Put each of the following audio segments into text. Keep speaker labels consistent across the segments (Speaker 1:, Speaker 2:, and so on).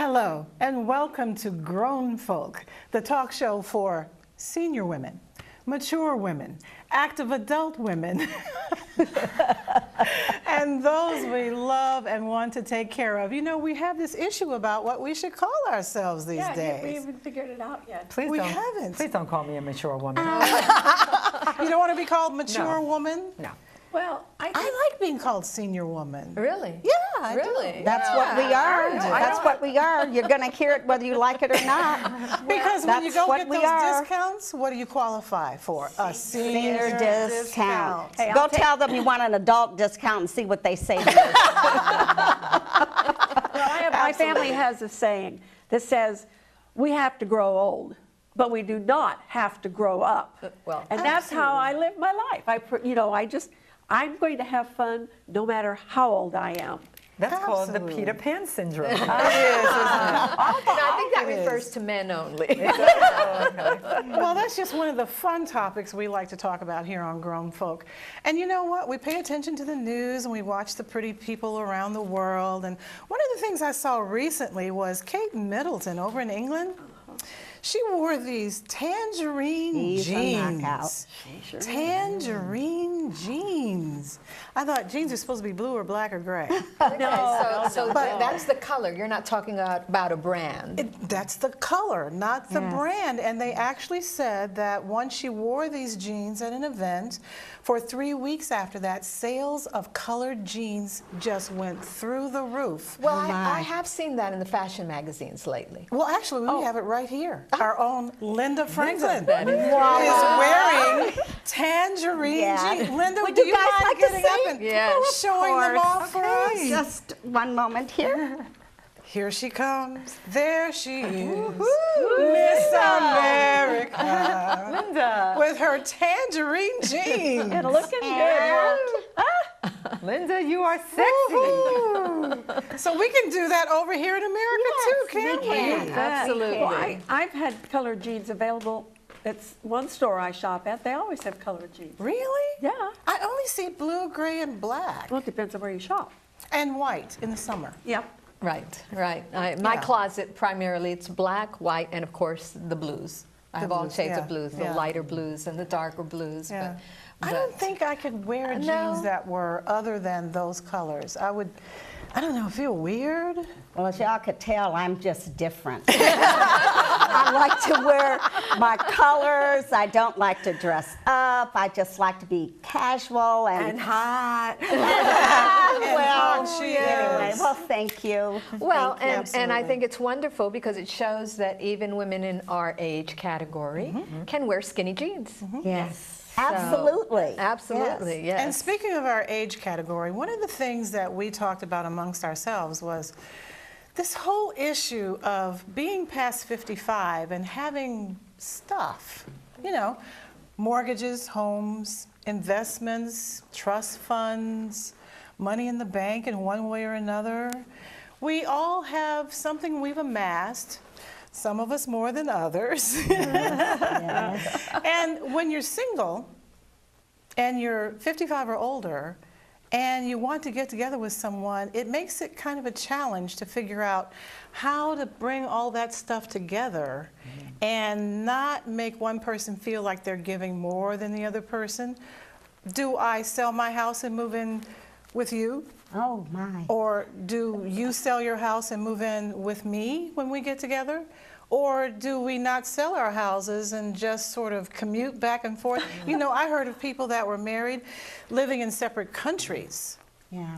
Speaker 1: Hello, and welcome to Grown Folk, the talk show for senior women, mature women, active adult women, and those we love and want to take care of. You know, we have this issue about what we should call ourselves these days.
Speaker 2: We haven't figured it out yet.
Speaker 1: Please
Speaker 3: don't call me a mature woman.
Speaker 1: You don't want to be called mature woman?
Speaker 3: No.
Speaker 2: Well, I
Speaker 1: like being called senior woman.
Speaker 4: Really?
Speaker 1: Yeah, I
Speaker 4: really?
Speaker 1: do.
Speaker 5: That's what we are. That's what we are. You're going to hear it whether you like it or not.
Speaker 1: Because when you
Speaker 5: that's
Speaker 1: go
Speaker 5: what
Speaker 1: get
Speaker 5: we
Speaker 1: those
Speaker 5: are.
Speaker 1: discounts, what do you qualify for? A
Speaker 5: Senior discount.
Speaker 1: Hey,
Speaker 5: Go tell them you want an adult discount and see what they say to you.
Speaker 2: my family has a saying that says, we have to grow old, but we do not have to grow up.
Speaker 4: Well,
Speaker 2: and that's how I live my life. I'm going to have fun no matter how old I am.
Speaker 3: That's called the Peter Pan syndrome. It is, isn't it?
Speaker 4: I think that refers to men only.
Speaker 1: Well, that's just one of the fun topics we like to talk about here on Grown Folk. And you know what? We pay attention to the news and we watch the pretty people around the world. And one of the things I saw recently was Kate Middleton over in England. She wore these tangerine jeans. Tangerine jeans. I thought jeans are supposed to be blue or black or gray.
Speaker 4: So that's the color. You're not talking about a brand.
Speaker 1: That's the color, not the brand. And they actually said that once she wore these jeans at an event, for 3 weeks after that, sales of colored jeans just went through the roof.
Speaker 4: Well, I have seen that in the fashion magazines lately.
Speaker 1: Well, actually, we have it right here. Our own Linda Franklin is
Speaker 5: Wow.
Speaker 1: wearing tangerine jeans. Linda,
Speaker 5: Would
Speaker 1: do
Speaker 5: you
Speaker 1: you
Speaker 5: guys
Speaker 1: mind
Speaker 5: like to
Speaker 1: getting
Speaker 5: see?
Speaker 1: up and showing them off for us?
Speaker 5: Just one moment here.
Speaker 1: Here she comes. There she is. Miss America.
Speaker 3: Linda.
Speaker 1: With her tangerine jeans.
Speaker 2: And looking good.
Speaker 3: Linda, you are sexy.
Speaker 1: So we can do that over here in America too, can't we?
Speaker 4: Absolutely.
Speaker 2: Well, I've had colored jeans available. It's one store I shop at. They always have colored jeans.
Speaker 1: Really?
Speaker 2: Yeah.
Speaker 1: I only see blue, gray, and black.
Speaker 2: Well, it depends on where you shop.
Speaker 1: And white in the summer.
Speaker 2: Yep.
Speaker 4: Right. My closet, primarily, it's black, white, and of course, the blues. I have all shades of blues, the lighter blues and the darker blues.
Speaker 1: Yeah.
Speaker 4: But
Speaker 1: I don't think I could wear jeans that were other than those colors. I don't know, feel weird.
Speaker 5: Well, as y'all could tell, I'm just different. I like to wear my colors. I don't like to dress up. I just like to be casual and
Speaker 3: hot.
Speaker 5: Anyway, well, thank you.
Speaker 4: Well,
Speaker 5: Thank you.
Speaker 4: and I think it's wonderful because it shows that even women in our age category can wear skinny jeans.
Speaker 5: Yes. Absolutely.
Speaker 4: Absolutely, yes.
Speaker 1: And speaking of our age category, one of the things that we talked about amongst ourselves was this whole issue of being past 55 and having stuff, you know, mortgages, homes, investments, trust funds, money in the bank in one way or another. We all have something we've amassed, some of us more than others. And when you're single and you're 55 or older and you want to get together with someone, it makes it kind of a challenge to figure out how to bring all that stuff together and not make one person feel like they're giving more than the other person. Do I sell my house and move in with you?
Speaker 5: Oh, my.
Speaker 1: Or do you sell your house and move in with me when we get together? Or do we not sell our houses and just sort of commute back and forth? You know, I heard of people that were married living in separate countries.
Speaker 5: Yeah.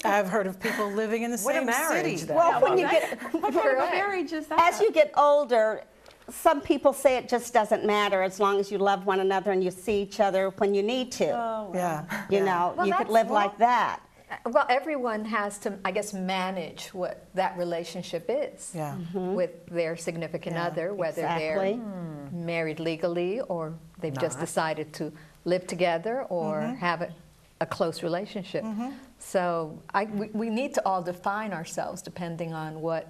Speaker 1: I've heard of people living in the
Speaker 3: What a
Speaker 1: same
Speaker 3: marriage,
Speaker 1: city.
Speaker 3: then.
Speaker 5: Well, when you get,
Speaker 2: What kind of a marriage is that?
Speaker 5: as you get older, some people say it just doesn't matter as long as you love one another and you see each other when you need to.
Speaker 2: Oh, well.
Speaker 1: Yeah.
Speaker 5: You know,
Speaker 4: Well,
Speaker 5: you could
Speaker 4: that's-
Speaker 5: live like that.
Speaker 4: Well, everyone has to, I guess, manage what that relationship is
Speaker 1: Yeah.
Speaker 4: with their significant other, whether
Speaker 5: Exactly.
Speaker 4: they're married legally or they've just decided to live together or have a close relationship. So we need to all define ourselves depending on what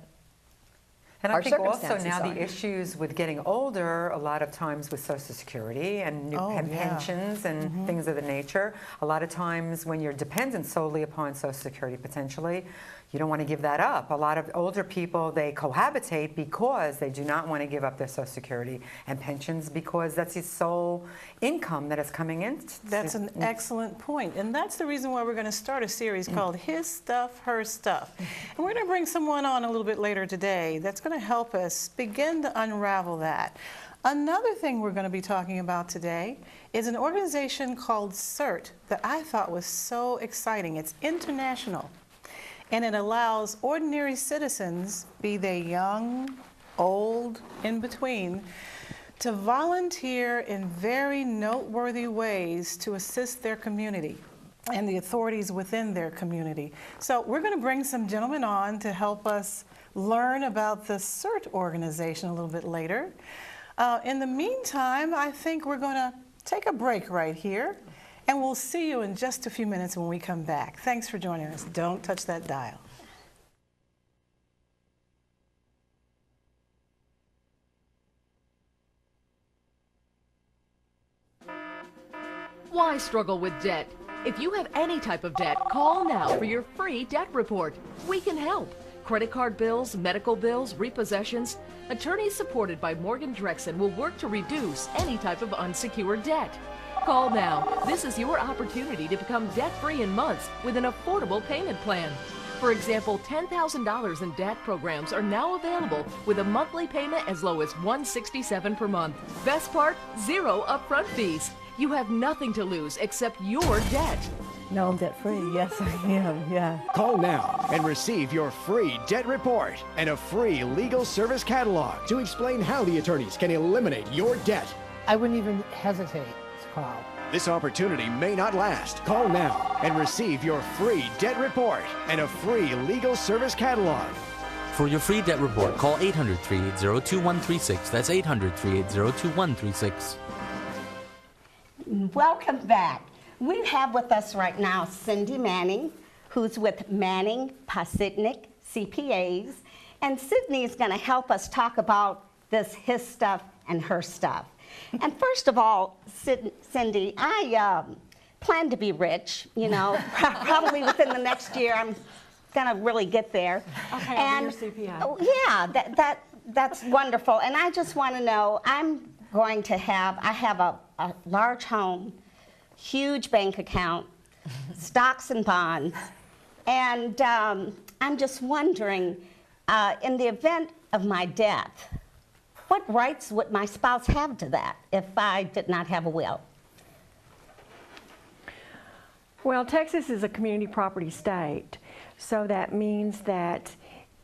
Speaker 3: And I
Speaker 4: our
Speaker 3: think also
Speaker 4: circumstances
Speaker 3: now
Speaker 4: are.
Speaker 3: the issues with getting older, a lot of times with Social Security and pensions and things of the nature, a lot of times when you're dependent solely upon Social Security potentially, you don't want to give that up. A lot of older people, they cohabitate because they do not want to give up their Social Security and pensions because that's his sole income that is coming in.
Speaker 1: That's an excellent point. And that's the reason why we're going to start a series called His Stuff, Her Stuff. And we're going to bring someone on a little bit later today that's going to help us begin to unravel that. Another thing we're going to be talking about today is an organization called CERT that I thought was so exciting. It's international. And it allows ordinary citizens, be they young, old, in between, to volunteer in very noteworthy ways to assist their community and the authorities within their community. So we're going to bring some gentlemen on to help us learn about the CERT organization a little bit later. In the meantime, I think we're going to take a break right here. And we'll see you in just a few minutes when we come back. Thanks for joining us. Don't touch that dial.
Speaker 6: Why struggle with debt? If you have any type of debt, call now for your free debt report. We can help. Credit card bills, medical bills, repossessions. Attorneys supported by Morgan Drexen will work to reduce any type of unsecured debt. Call now. This is your opportunity to become debt-free in months with an affordable payment plan. For example, $10,000 in debt programs are now available with a monthly payment as low as $167 per month. Best part, 0 upfront fees. You have nothing to lose except your debt.
Speaker 2: No, I'm debt-free. Yes, I am. Yeah.
Speaker 7: Call now and receive your free debt report and a free legal service catalog to explain how the attorneys can eliminate your debt.
Speaker 8: I wouldn't even hesitate to call.
Speaker 7: This opportunity may not last. Call now and receive your free debt report and a free legal service catalog.
Speaker 9: For your free debt report, call 800-380-2136. That's 800-380-2136.
Speaker 5: Welcome back. We have with us right now Cindy Manning, who's with Manning Pasidnik CPAs. And Sydney is going to help us talk about this his stuff and her stuff. And first of all, Cindy, I plan to be rich, you know, probably within the next year. I'm going to really get there.
Speaker 2: Okay,
Speaker 5: and
Speaker 2: your CPA.
Speaker 5: Oh, yeah, that's wonderful. And I just want to know, I have a large home, huge bank account, stocks and bonds, and I'm just wondering, in the event of my death, what rights would my spouse have to that if I did not have a will?
Speaker 2: Well, Texas is a community property state, so that means that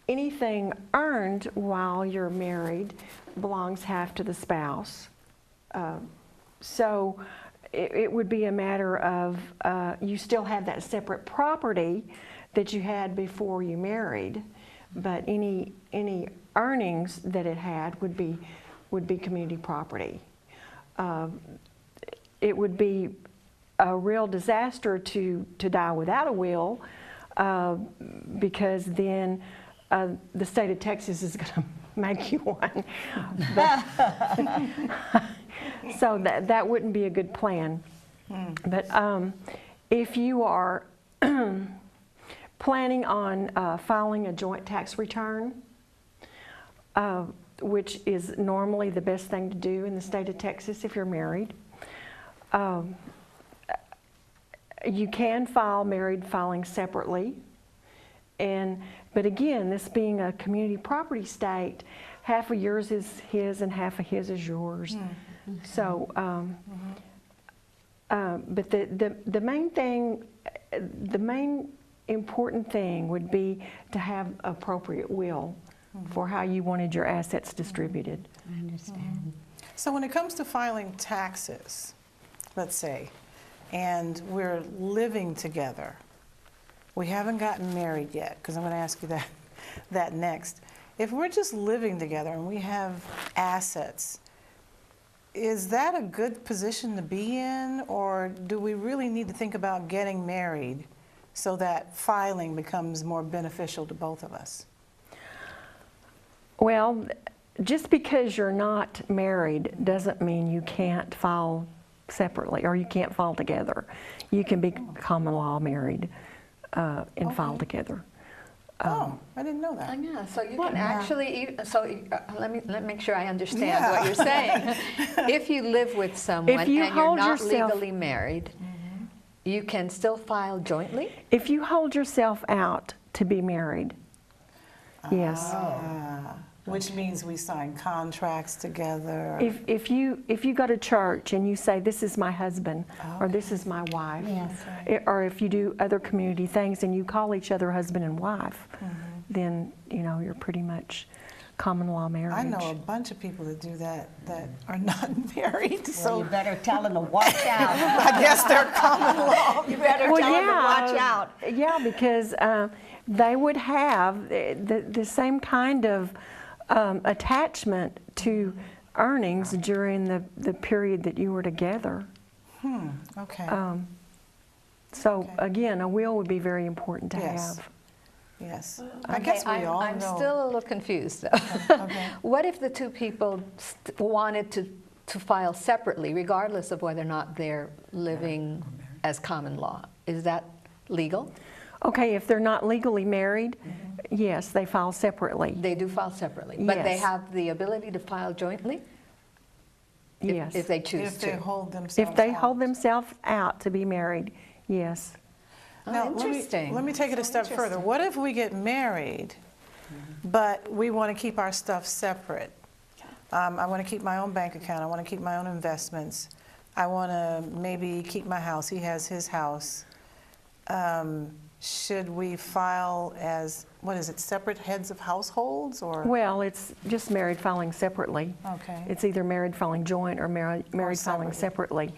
Speaker 2: anything earned while you're married belongs half to the spouse. So it would be a matter of you still have that separate property that you had before you married, but any earnings that it had would be community property. It would be a real disaster to die without a will, because then the state of Texas is going to make you one. So that wouldn't be a good plan. But if you are planning on filing a joint tax return, which is normally the best thing to do in the state of Texas if you're married, you can file married filing separately. But again, this being a community property state, half of yours is his and half of his is yours. So, but the main thing, the main important thing would be to have appropriate will for how you wanted your assets distributed.
Speaker 5: I understand.
Speaker 1: So when it comes to filing taxes, let's say, and we're living together, we haven't gotten married yet, because I'm going to ask you that next. If we're just living together and we have assets, is that a good position to be in, or do we really need to think about getting married so that filing becomes more beneficial to both of us?
Speaker 2: Well, just because you're not married doesn't mean you can't file separately or you can't file together. You can be common law married and file together.
Speaker 1: Oh, I didn't know that.
Speaker 4: Yeah, so you can actually, let me make sure I understand
Speaker 1: Yeah.
Speaker 4: what you're saying. If you live with someone
Speaker 2: If you
Speaker 4: and you're
Speaker 2: hold
Speaker 4: not
Speaker 2: yourself-
Speaker 4: legally married, you can still file jointly?
Speaker 2: If you hold yourself out to be married, yes.
Speaker 1: Which means we sign contracts together.
Speaker 2: If you go to church and you say, this is my husband, or this is my wife, or if you do other community things and you call each other husband and wife, then, you know, you're pretty much common law marriage.
Speaker 1: I know a bunch of people that do that are not married, so
Speaker 5: You better tell them to watch out.
Speaker 1: I guess they're common law.
Speaker 5: You better tell them to watch out.
Speaker 2: Yeah, because they would have the same kind of attachment to earnings during the period that you were together.
Speaker 1: Okay.
Speaker 2: So again, a will would be very important to
Speaker 1: Yes.
Speaker 2: have.
Speaker 1: Yes. I guess we all
Speaker 4: I'm
Speaker 1: know.
Speaker 4: still a little confused, though.
Speaker 1: Okay.
Speaker 4: What if the two people wanted to file separately, regardless of whether or not they're living as common law? Is that legal?
Speaker 2: Okay, if they're not legally married, yes, they file separately.
Speaker 4: They do file separately, but they
Speaker 2: Yes.
Speaker 4: have the ability to file jointly
Speaker 2: Yes.
Speaker 4: if they choose
Speaker 1: If they
Speaker 4: to.
Speaker 1: hold themselves
Speaker 2: If they
Speaker 1: out.
Speaker 2: hold themselves out to be married, yes.
Speaker 1: Now,
Speaker 4: Interesting.
Speaker 1: Let me take it a step further. What if we get married, but we want to keep our stuff separate? I want to keep my own bank account. I want to keep my own investments. I want to maybe keep my house. He has his house. Should we file as, what is it, separate heads of households, or?
Speaker 2: Well, it's just married filing separately.
Speaker 1: Okay.
Speaker 2: It's either married filing joint or married filing separately.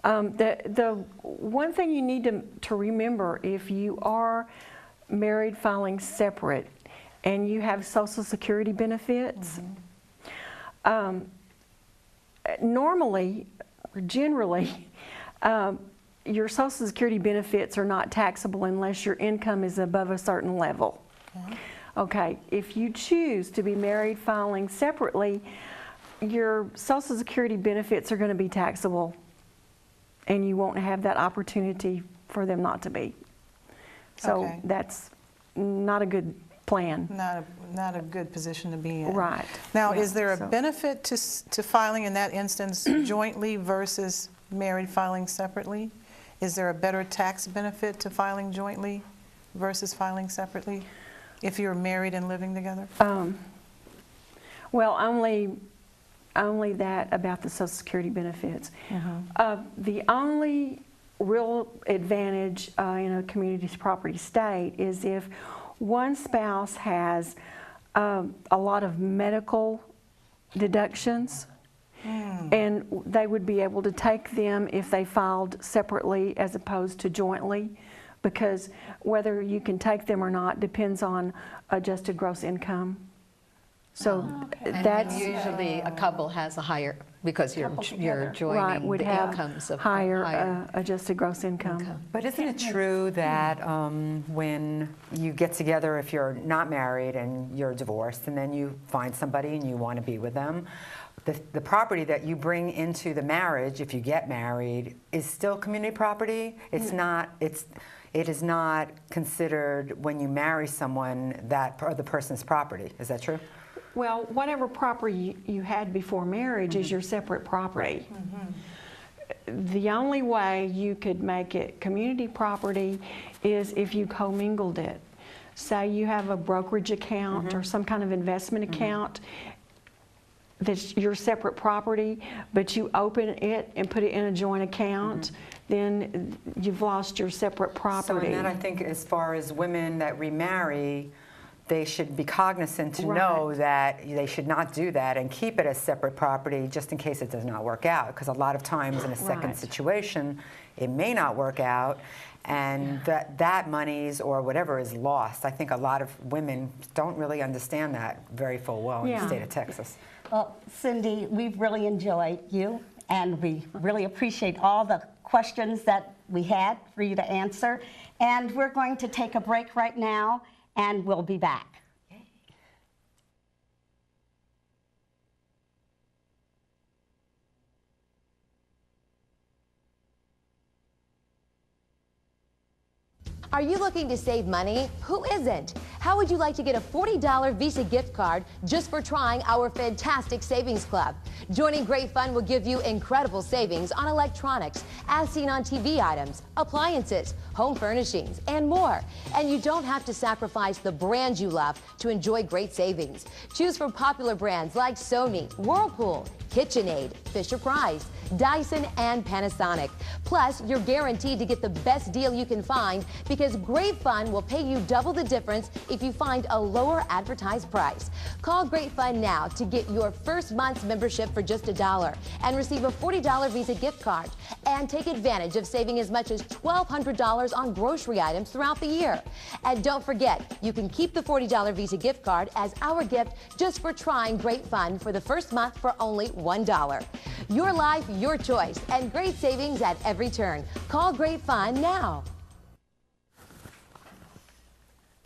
Speaker 2: The one thing you need to remember, if you are married filing separate and you have Social Security benefits, normally, or generally, your Social Security benefits are not taxable unless your income is above a certain level. Okay, if you choose to be married filing separately, your Social Security benefits are going to be taxable, and you won't have that opportunity for them not to be. So
Speaker 1: Okay.
Speaker 2: that's not a good plan.
Speaker 1: Not a good position to be in.
Speaker 2: Right.
Speaker 1: Now,
Speaker 2: Yeah,
Speaker 1: is there a
Speaker 2: so-
Speaker 1: benefit to filing in that instance jointly versus married filing separately? Is there a better tax benefit to filing jointly versus filing separately if you're married and living together?
Speaker 2: Well, only that about the Social Security benefits. The only real advantage in a community's property state is if one spouse has a lot of medical deductions, and they would be able to take them if they filed separately as opposed to jointly, because whether you can take them or not depends on adjusted gross income. So
Speaker 4: And
Speaker 2: that's
Speaker 4: usually a couple has a higher, because you're
Speaker 2: right,
Speaker 4: joining
Speaker 2: would
Speaker 4: the
Speaker 2: have
Speaker 4: incomes of
Speaker 2: higher adjusted gross income.
Speaker 3: But isn't it true that when you get together, if you're not married and you're divorced, and then you find somebody and you want to be with them, the property that you bring into the marriage, if you get married, is still community property? It's not. It is not considered when you marry someone that the person's property. Is that true?
Speaker 2: Well, whatever property you had before marriage is your separate property. The only way you could make it community property is if you commingled it. Say you have a brokerage account or some kind of investment account that's your separate property, but you open it and put it in a joint account, then you've lost your separate property.
Speaker 3: So, and then I think as far as women that remarry, they should be cognizant to know that they should not do that and keep it as separate property just in case it does not work out. Because a lot of times in a second situation, it may not work out, and that monies or whatever is lost. I think a lot of women don't really understand that very full well in the state of Texas.
Speaker 5: Well, Cindy, we've really enjoyed you, and we really appreciate all the questions that we had for you to answer. And we're going to take a break right now, and we'll be back.
Speaker 10: Are you looking to save money? Who isn't? How would you like to get a $40 Visa gift card just for trying our fantastic savings club? Joining Great Fun will give you incredible savings on electronics, as seen on TV items, appliances, home furnishings, and more. And you don't have to sacrifice the brand you love to enjoy great savings. Choose from popular brands like Sony, Whirlpool, KitchenAid, Fisher-Price, Dyson, and Panasonic. Plus, you're guaranteed to get the best deal you can find because Great Fun will pay you double the difference if you find a lower advertised price. Call Great Fun now to get your first month's membership for just $1 and receive a $40 Visa gift card. And take advantage of saving as much as $1,200 on grocery items throughout the year. And don't forget, you can keep the $40 Visa gift card as our gift just for trying Great Fun for the first month for only $1. Your life, your choice, and great savings at every turn. Call Great Fun now.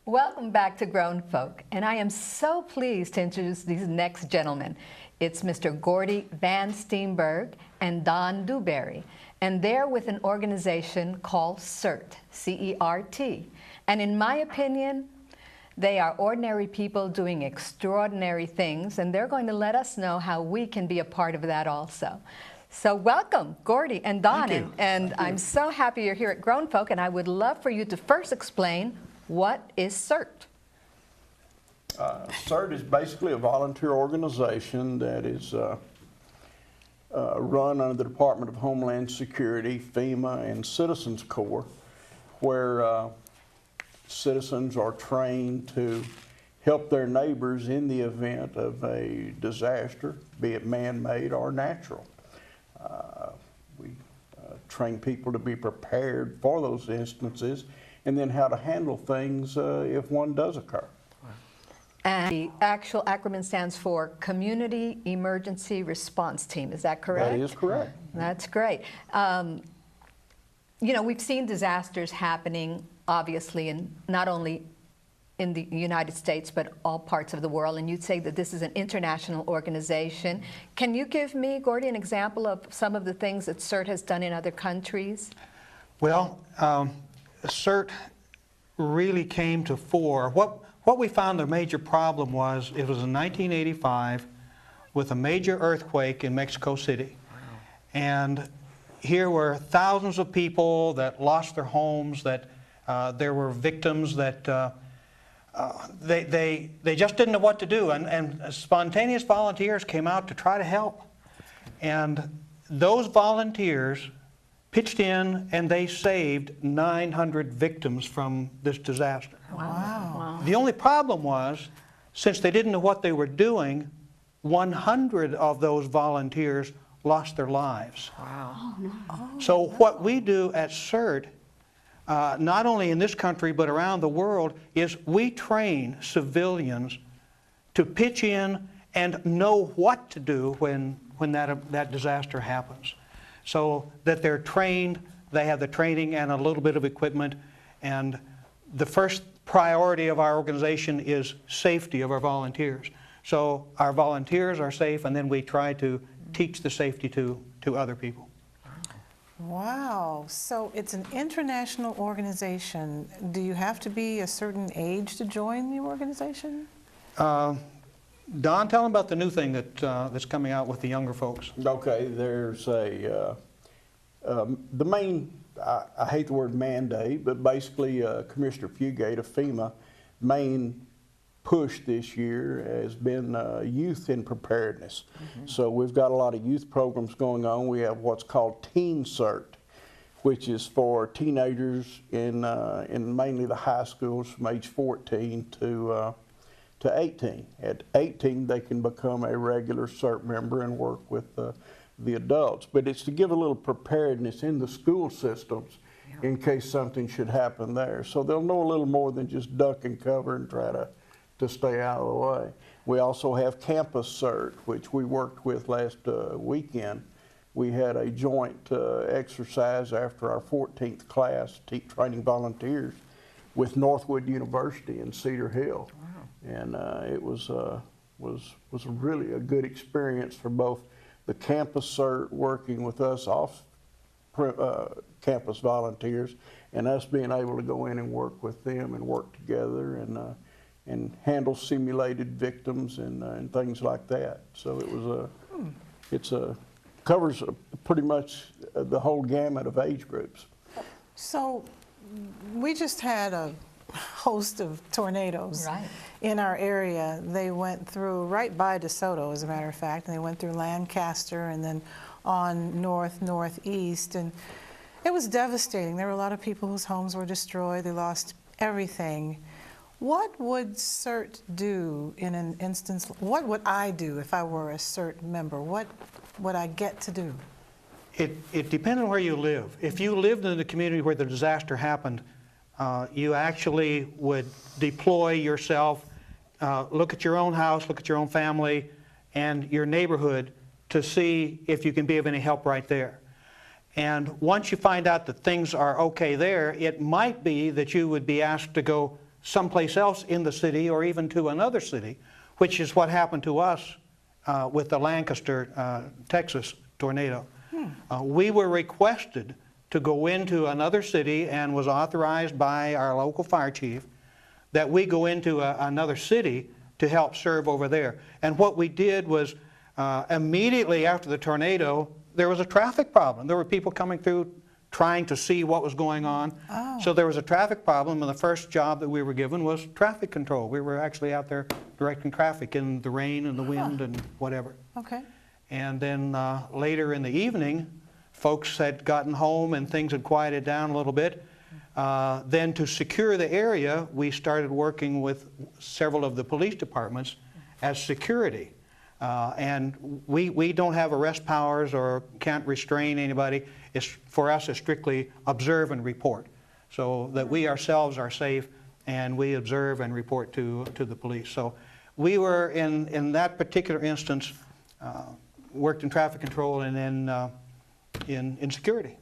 Speaker 4: Welcome back to Grown Folk, and I am so pleased to introduce these next gentlemen. It's Mr. Gordy Van Steenberg and Don Dewberry, and they're with an organization called CERT, C-E-R-T. And in my opinion, they are ordinary people doing extraordinary things, and they're going to let us know how we can be a part of that also. So welcome, Gordy and Don, and I'm so happy you're here at Grown Folk, and I would love for you to first explain what is CERT.
Speaker 11: CERT is basically a volunteer organization that is run under the Department of Homeland Security, FEMA, and Citizens Corps, where citizens are trained to help their neighbors in the event of a disaster, be it man-made or natural. We train people to be prepared for those instances and then how to handle things if one does occur.
Speaker 4: And the actual acronym stands for Community Emergency Response Team. Is that correct?
Speaker 11: That is correct.
Speaker 4: That's great. You know, we've seen disasters happening, obviously, in not only in the United States, but all parts of the world, and you'd say that this is an international organization. Can you give me, Gordy, an example of some of the things that CERT has done in other countries?
Speaker 12: Well, CERT really came to fore. What we found the major problem was, it was in 1985 with a major earthquake in Mexico City. Wow. And here were thousands of people that lost their homes, that there were victims that they just didn't know what to do, and spontaneous volunteers came out to try to help. And those volunteers pitched in and they saved 900 victims from this disaster.
Speaker 1: Wow.
Speaker 12: The only problem was, since they didn't know what they were doing, 100 of those volunteers lost their lives.
Speaker 4: Wow.
Speaker 5: Oh, no.
Speaker 12: So what we do at CERT, not only in this country but around the world, is we train civilians to pitch in and know what to do when that disaster happens. So that they're trained, they have the training and a little bit of equipment, and the first priority of our organization is safety of our volunteers. So our volunteers are safe, and then we try to teach the safety to other people.
Speaker 1: Wow, so it's an international organization. Do you have to be a certain age to join the organization?
Speaker 12: Don, tell them about the new thing that's coming out with the younger folks.
Speaker 11: Okay, there's the main, I hate the word mandate, but basically Commissioner Fugate of FEMA, main push this year has been youth in preparedness. Mm-hmm. So we've got a lot of youth programs going on. We have what's called Teen CERT, which is for teenagers in mainly the high schools from age 14 to 18. At 18, they can become a regular CERT member and work with the adults. But it's to give a little preparedness in the school systems in case something should happen there. So they'll know a little more than just duck and cover and try to stay out of the way. We also have Campus CERT, which we worked with last weekend. We had a joint exercise after our 14th class, training volunteers, with Northwood University in Cedar Hill. Wow. And it was really a good experience for both the Campus CERT working with us campus volunteers, and us being able to go in and work with them and work together and handle simulated victims and things like that. So it was covers pretty much the whole gamut of age groups.
Speaker 1: So we just had a host of tornadoes in our area. They went through right by DeSoto, as a matter of fact, and they went through Lancaster and then on northeast, and it was devastating. There were a lot of people whose homes were destroyed. They lost everything. What would CERT do in an instance? What would I do if I were a CERT member? What would I get to do?
Speaker 12: It depends on where you live. If you lived in the community where the disaster happened, you actually would deploy yourself, look at your own house, look at your own family, and your neighborhood to see if you can be of any help right there. And once you find out that things are okay there, it might be that you would be asked to go someplace else in the city or even to another city, which is what happened to us with the Lancaster, Texas tornado. We were requested to go into another city and was authorized by our local fire chief that we go into another city to help serve over there. And what we did was immediately after the tornado, there was a traffic problem. There were people coming through trying to see what was going on. So there was a traffic problem, and the first job that we were given was traffic control. We were actually out there directing traffic in the rain and the wind and whatever.
Speaker 1: Okay.
Speaker 12: And then later in the evening, folks had gotten home and things had quieted down a little bit. Then to secure the area, we started working with several of the police departments as security. And we don't have arrest powers or can't restrain anybody. For us, it's strictly observe and report, so that we ourselves are safe and we observe and report to the police. So we were, in that particular instance, worked in traffic control and then in security.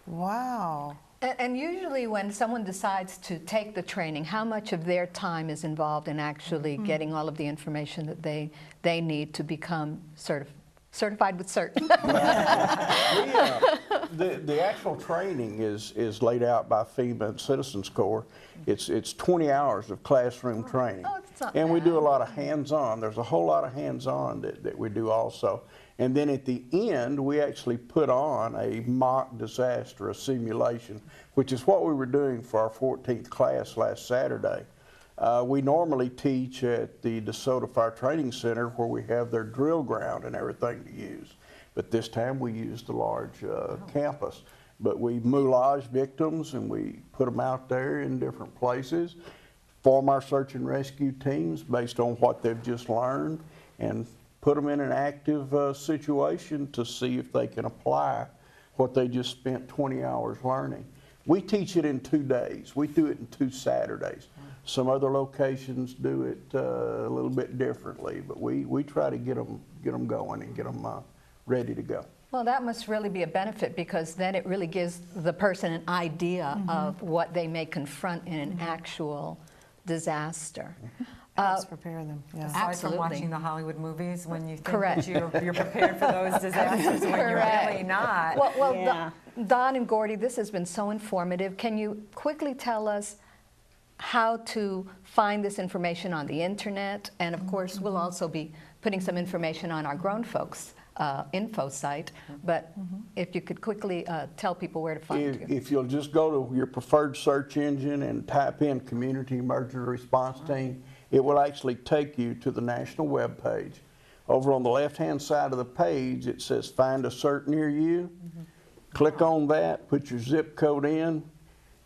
Speaker 1: Wow.
Speaker 4: And usually when someone decides to take the training, how much of their time is involved in actually getting all of the information that they need to become certified with CERT?
Speaker 11: The actual training is laid out by FEMA and Citizens Corps. It's 20 hours of classroom training. And we do a lot of hands-on. There's a whole lot of hands-on that we do also. And then at the end, we actually put on a mock disaster, a simulation, which is what we were doing for our 14th class last Saturday. We normally teach at the DeSoto Fire Training Center where we have their drill ground and everything to use. But this time we used the large campus. But we moulage victims and we put them out there in different places, form our search and rescue teams based on what they've just learned, and put them in an active situation to see if they can apply what they just spent 20 hours learning. We teach it in 2 days. We do it in 2 Saturdays. Some other locations do it a little bit differently, but we try to get them going and get them ready to go.
Speaker 4: Well, that must really be a benefit, because then it really gives the person an idea of what they may confront in an actual disaster.
Speaker 1: Let's prepare them. Yeah.
Speaker 3: Aside from watching the Hollywood movies, when you think
Speaker 4: Correct.
Speaker 3: that you're prepared for those disasters, when you're really not.
Speaker 4: Well, Don and Gordy, this has been so informative. Can you quickly tell us how to find this information on the internet? And of course, we'll also be putting some information on our Grown Folks info site, but if you could quickly tell people where to find you.
Speaker 11: If you'll just go to your preferred search engine and type in Community Emergency Response Team, it will actually take you to the national web page. Over on the left-hand side of the page, it says Find a CERT near you. Click on that, put your zip code in,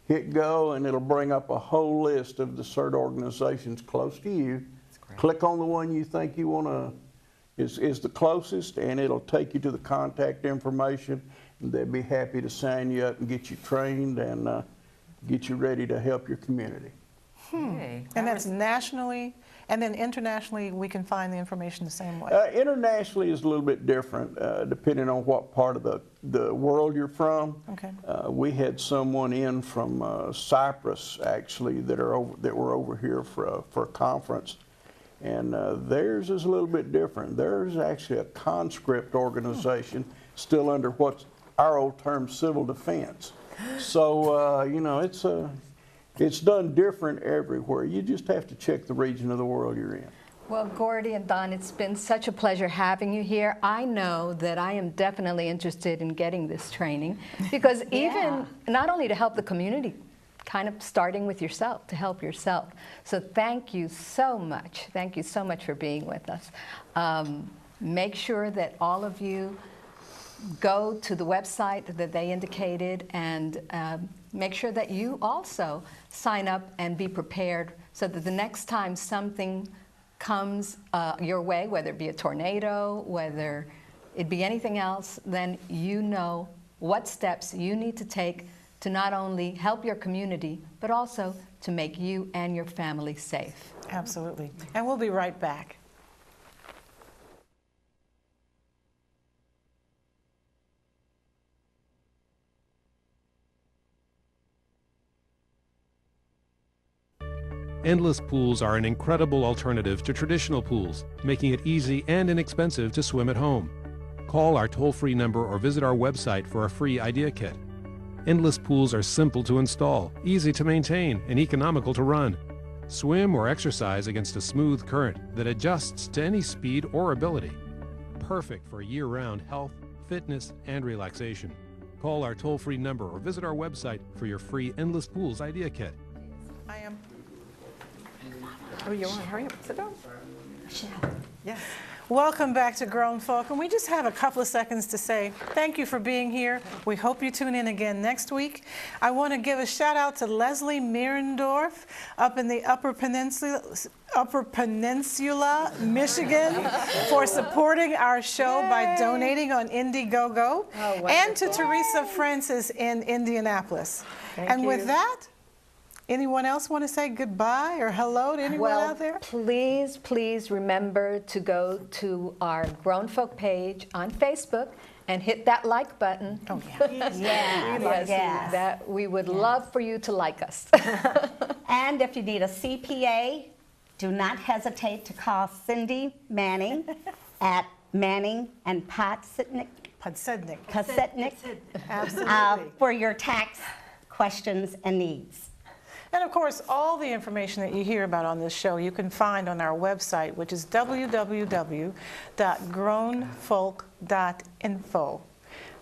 Speaker 11: hit go, and it'll bring up a whole list of the CERT organizations close to you. Click on the one you think you want to is the closest, and it'll take you to the contact information, and they'd be happy to sign you up and get you trained and get you ready to help your community.
Speaker 1: And that's nationally, and then internationally we can find the information the same way?
Speaker 11: Internationally is a little bit different, depending on what part of the world you're from.
Speaker 1: Okay.
Speaker 11: We had someone in from Cyprus, actually, that were over here for a conference. And theirs is a little bit different. There's actually a conscript organization still under what's our old term, civil defense. So, you know, it's done different everywhere. You just have to check the region of the world you're in.
Speaker 4: Well, Gordy and Don, it's been such a pleasure having you here. I know that I am definitely interested in getting this training because even not only to help the community, kind of starting with yourself, to help yourself. So thank you so much. Thank you so much for being with us. Make sure that all of you go to the website that they indicated and make sure that you also sign up and be prepared so that the next time something comes your way, whether it be a tornado, whether it be anything else, then you know what steps you need to take to not only help your community, but also to make you and your family safe.
Speaker 1: Absolutely. And we'll be right back.
Speaker 13: Endless pools are an incredible alternative to traditional pools, making it easy and inexpensive to swim at home. Call our toll-free number or visit our website for a free idea kit. Endless pools are simple to install, easy to maintain, and economical to run. Swim or exercise against a smooth current that adjusts to any speed or ability. Perfect for year-round health, fitness, and relaxation. Call our toll-free number or visit our website for your free Endless Pools idea kit.
Speaker 1: I am.
Speaker 2: Oh, you want to hurry up? Sit down.
Speaker 1: Yes. Welcome back to Grown Folk, and we just have a couple of seconds to say thank you for being here. We hope you tune in again next week. I want to give a shout out to Leslie Mierendorf up in the Upper Peninsula, Michigan, for supporting our show by donating on Indiegogo, and to Teresa Francis in Indianapolis.
Speaker 2: Thank you.
Speaker 1: With that, anyone else want to say goodbye or hello to anyone out there?
Speaker 4: Please, please remember to go to our Grown Folk page on Facebook and hit that like button.
Speaker 1: Oh, yeah.
Speaker 5: Yes.
Speaker 4: That we would love for you to like us.
Speaker 5: And if you need a CPA, do not hesitate to call Cindy Manning at Manning and Podsednik.
Speaker 1: Absolutely.
Speaker 5: For your tax questions and needs.
Speaker 1: And of course, all the information that you hear about on this show you can find on our website, which is www.grownfolk.info.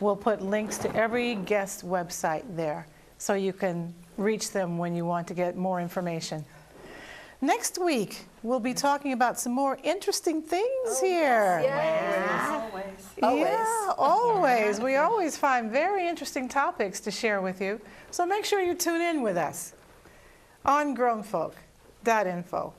Speaker 1: We'll put links to every guest website there so you can reach them when you want to get more information. Next week, we'll be talking about some more interesting things here. Always. We always find very interesting topics to share with you. So make sure you tune in with us on grownfolk.info.